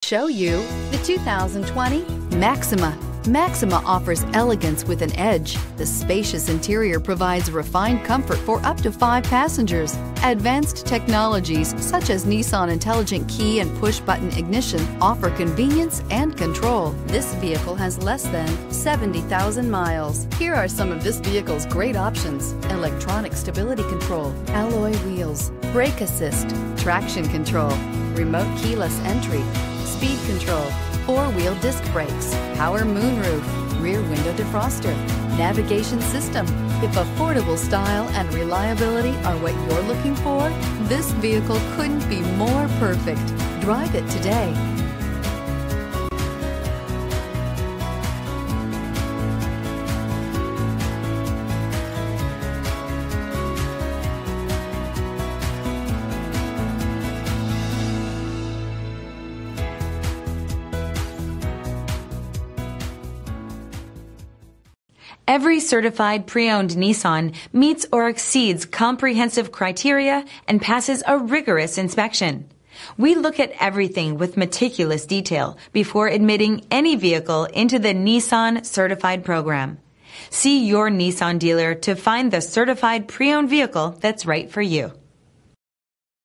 Show you the 2020 Maxima. Maxima offers elegance with an edge. The spacious interior provides refined comfort for up to 5 passengers. Advanced technologies such as Nissan Intelligent Key and push-button ignition offer convenience and control. This vehicle has less than 70,000 miles. Here are some of this vehicle's great options: electronic stability control, alloy wheels, brake assist, traction control, remote keyless entry, speed control, 4-wheel disc brakes, power moonroof, rear window defroster, navigation system. If affordable style and reliability are what you're looking for, this vehicle couldn't be more perfect. Drive it today. Every certified pre-owned Nissan meets or exceeds comprehensive criteria and passes a rigorous inspection. We look at everything with meticulous detail before admitting any vehicle into the Nissan Certified program. See your Nissan dealer to find the certified pre-owned vehicle that's right for you.